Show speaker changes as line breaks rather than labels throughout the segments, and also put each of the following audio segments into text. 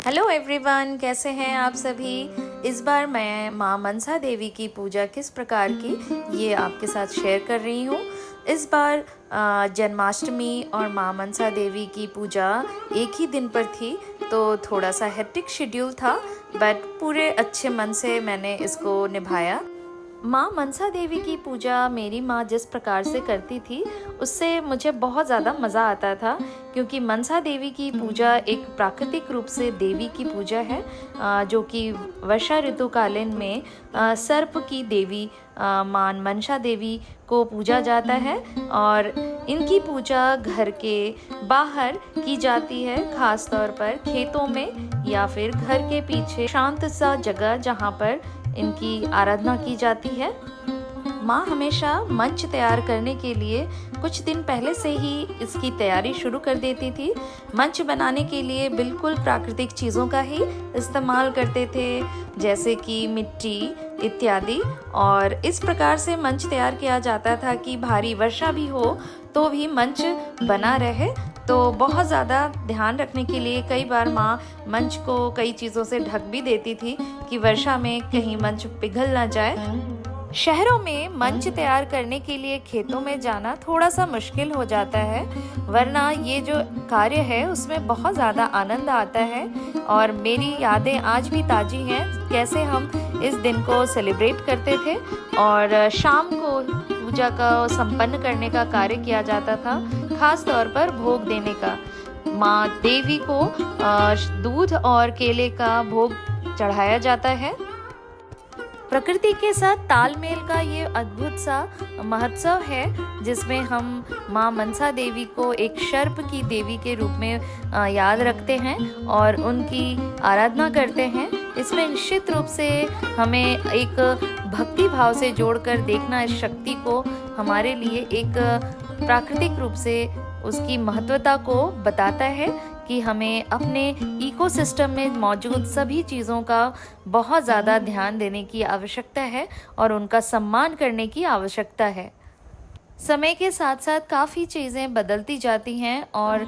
Hello everyone, कैसे हैं आप सभी। इस बार मैं माँ मनसा देवी की पूजा किस प्रकार की ये आपके साथ शेयर कर रही हूँ। इस बार जन्माष्टमी और माँ मनसा देवी की पूजा एक ही दिन पर थी, तो थोड़ा सा हेक्टिक शेड्यूल था, बट पूरे अच्छे मन से मैंने इसको निभाया। माँ मनसा देवी की पूजा मेरी माँ जिस प्रकार से करती थी उससे मुझे बहुत ज़्यादा मज़ा आता था, क्योंकि मनसा देवी की पूजा एक प्राकृतिक रूप से देवी की पूजा है, जो कि वर्षा ऋतुकालीन में सर्प की देवी माँ मनसा देवी को पूजा जाता है। और इनकी पूजा घर के बाहर की जाती है, खास तौर पर खेतों में या फिर घर के पीछे शांत सा जगह जहाँ पर इनकी आराधना की जाती है। माँ हमेशा मंच तैयार करने के लिए कुछ दिन पहले से ही इसकी तैयारी शुरू कर देती थी। मंच बनाने के लिए बिल्कुल प्राकृतिक चीज़ों का ही इस्तेमाल करते थे, जैसे कि मिट्टी इत्यादि। और इस प्रकार से मंच तैयार किया जाता था कि भारी वर्षा भी हो तो भी मंच बना रहे। तो बहुत ज़्यादा ध्यान रखने के लिए कई बार माँ मंच को कई चीज़ों से ढक भी देती थी कि वर्षा में कहीं मंच पिघल ना जाए। शहरों में मंच तैयार करने के लिए खेतों में जाना थोड़ा सा मुश्किल हो जाता है, वरना ये जो कार्य है उसमें बहुत ज़्यादा आनंद आता है। और मेरी यादें आज भी ताज़ी हैं, कैसे हम इस दिन को सेलिब्रेट करते थे और शाम को पूजा का संपन्न करने का कार्य किया जाता था, खास तौर पर भोग देने का। माँ देवी को दूध और केले का भोग चढ़ाया जाता है। प्रकृति के साथ तालमेल का ये अद्भुत सा महोत्सव है, जिसमें हम माँ मनसा देवी को एक सर्प की देवी के रूप में याद रखते हैं और उनकी आराधना करते हैं। इसमें निश्चित रूप से हमें एक भक्ति भाव से जोड़कर देखना इस शक्ति को हमारे लिए एक प्राकृतिक रूप से उसकी महत्वता को बताता है कि हमें अपने इकोसिस्टम में मौजूद सभी चीज़ों का बहुत ज़्यादा ध्यान देने की आवश्यकता है और उनका सम्मान करने की आवश्यकता है। समय के साथ साथ काफ़ी चीज़ें बदलती जाती हैं और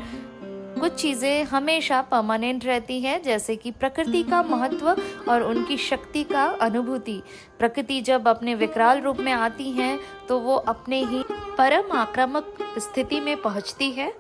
कुछ चीज़ें हमेशा परमानेंट रहती हैं, जैसे कि प्रकृति का महत्व और उनकी शक्ति का अनुभूति। प्रकृति जब अपने विकराल रूप में आती हैं तो वो अपने ही परम आक्रामक स्थिति में पहुंचती है।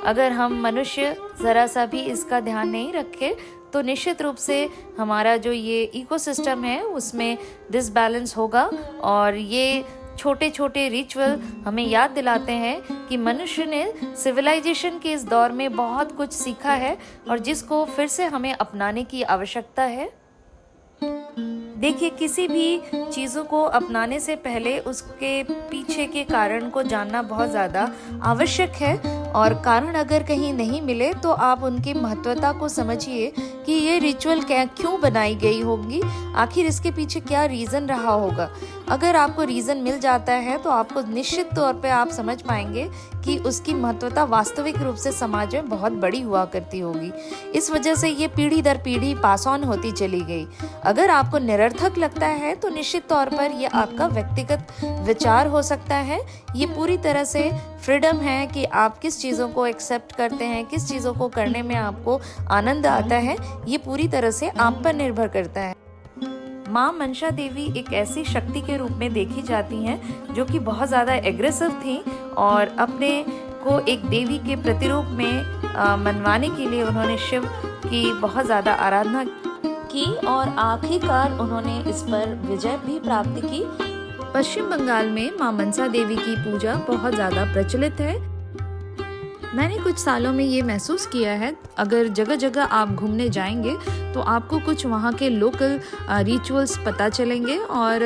अगर हम मनुष्य ज़रा सा भी इसका ध्यान नहीं रखें तो निश्चित रूप से हमारा जो ये इकोसिस्टम है उसमें डिसबैलेंस होगा। और ये छोटे छोटे रिचुअल हमें याद दिलाते हैं कि मनुष्य ने सिविलाइजेशन के इस दौर में बहुत कुछ सीखा है और जिसको फिर से हमें अपनाने की आवश्यकता है। देखिए, किसी भी चीज़ों को अपनाने से पहले उसके पीछे के कारण को जानना बहुत ज़्यादा आवश्यक है, और कारण अगर कहीं नहीं मिले तो आप उनकी महत्वता को समझिए कि ये रिचुअल क्यों बनाई गई होगी, आखिर इसके पीछे क्या रीज़न रहा होगा। अगर आपको रीज़न मिल जाता है तो आपको निश्चित तौर पे आप समझ पाएंगे कि उसकी महत्वता वास्तविक रूप से समाज में बहुत बड़ी हुआ करती होगी। इस वजह से ये पीढ़ी दर पीढ़ी पास ऑन होती चली गई। अगर आपको निरर्थक लगता है तो निश्चित तौर पर ये आपका व्यक्तिगत विचार हो सकता है। ये पूरी तरह से फ्रीडम है कि आप किस चीज़ों को एक्सेप्ट करते हैं, किस चीज़ों को करने में आपको आनंद आता है, ये पूरी तरह से आप पर निर्भर करता है। माँ मनसा देवी एक ऐसी शक्ति के रूप में देखी जाती हैं जो कि बहुत ज़्यादा एग्रेसिव थी और अपने को एक देवी के प्रतिरूप में मनवाने के लिए उन्होंने शिव की बहुत ज़्यादा आराधना की और आखिरकार उन्होंने इस पर विजय भी प्राप्त की। पश्चिम बंगाल में माँ मनसा देवी की पूजा बहुत ज़्यादा प्रचलित है। मैंने कुछ सालों में ये महसूस किया है, अगर जगह जगह आप घूमने जाएंगे तो आपको कुछ वहाँ के लोकल रिचुअल्स पता चलेंगे और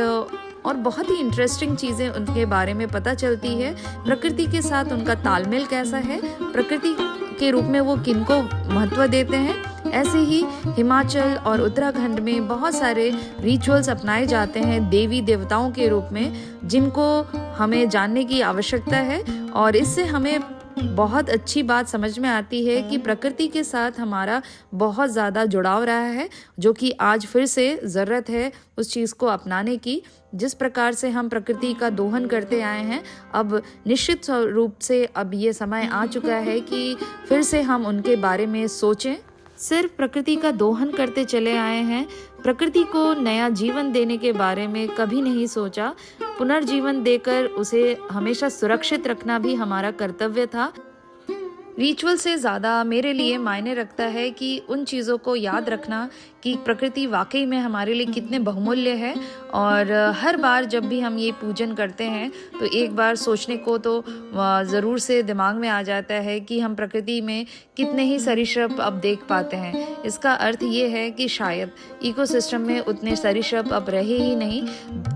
बहुत ही इंटरेस्टिंग चीज़ें उनके बारे में पता चलती है। प्रकृति के साथ उनका तालमेल कैसा है, प्रकृति के रूप में वो किनको महत्व देते हैं। ऐसे ही हिमाचल और उत्तराखंड में बहुत सारे रिचुअल्स अपनाए जाते हैं देवी देवताओं के रूप में, जिनको हमें जानने की आवश्यकता है। और इससे हमें बहुत अच्छी बात समझ में आती है कि प्रकृति के साथ हमारा बहुत ज़्यादा जुड़ाव रहा है, जो कि आज फिर से ज़रूरत है उस चीज़ को अपनाने की। जिस प्रकार से हम प्रकृति का दोहन करते आए हैं, अब निश्चित रूप से अब ये समय आ चुका है कि फिर से हम उनके बारे में सोचें। सिर्फ प्रकृति का दोहन करते चले आए हैं। प्रकृति को नया जीवन देने के बारे में कभी नहीं सोचा। पुनर्जीवन देकर उसे हमेशा सुरक्षित रखना भी हमारा कर्तव्य था। रिचुअल से ज़्यादा मेरे लिए मायने रखता है कि उन चीज़ों को याद रखना कि प्रकृति वाकई में हमारे लिए कितने बहुमूल्य है। और हर बार जब भी हम ये पूजन करते हैं तो एक बार सोचने को तो ज़रूर से दिमाग में आ जाता है कि हम प्रकृति में कितने ही सरीसृप अब देख पाते हैं। इसका अर्थ ये है कि शायद इकोसिस्टम में उतने सरीसृप अब रहे ही नहीं।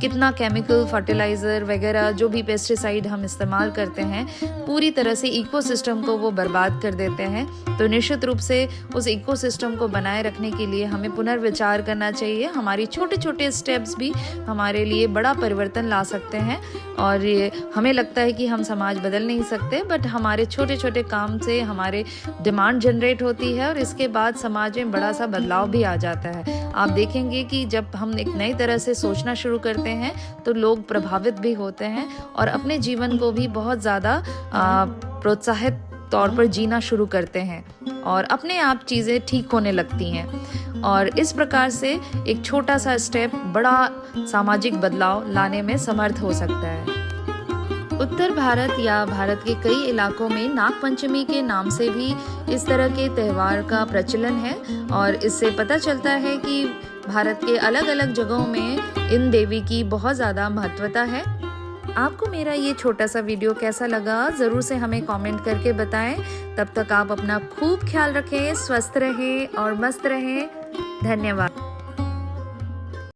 कितना केमिकल फर्टिलाइज़र वगैरह जो भी पेस्टिसाइड हम इस्तेमाल करते हैं पूरी तरह से इकोसिस्टम को वो बर्बाद कर देते हैं। तो निश्चित रूप से उस इकोसिस्टम को बनाए रखने के लिए हमें पुनर्विचार करना चाहिए। हमारी छोटे छोटे स्टेप्स भी हमारे लिए बड़ा परिवर्तन ला सकते हैं। और ये हमें लगता है कि हम समाज बदल नहीं सकते, बट हमारे छोटे छोटे काम से हमारे डिमांड जनरेट होती है और इसके बाद समाज में बड़ा सा बदलाव भी आ जाता है। आप देखेंगे कि जब हम एक नई तरह से सोचना शुरू करते हैं तो लोग प्रभावित भी होते हैं और अपने जीवन को भी बहुत ज़्यादा प्रोत्साहित तौर पर जीना शुरू करते हैं और अपने आप चीज़ें ठीक होने लगती हैं। और इस प्रकार से एक छोटा सा स्टेप बड़ा सामाजिक बदलाव लाने में समर्थ हो सकता है। उत्तर भारत या भारत के कई इलाकों में नागपंचमी के नाम से भी इस तरह के त्यौहार का प्रचलन है और इससे पता चलता है कि भारत के अलग अलग जगहों में इन देवी की बहुत ज़्यादा महत्वता है। आपको मेरा ये छोटा सा वीडियो कैसा लगा ज़रूर से हमें कमेंट करके बताएं। तब तक आप अपना खूब ख्याल रखें, स्वस्थ रहें और मस्त रहें। धन्यवाद।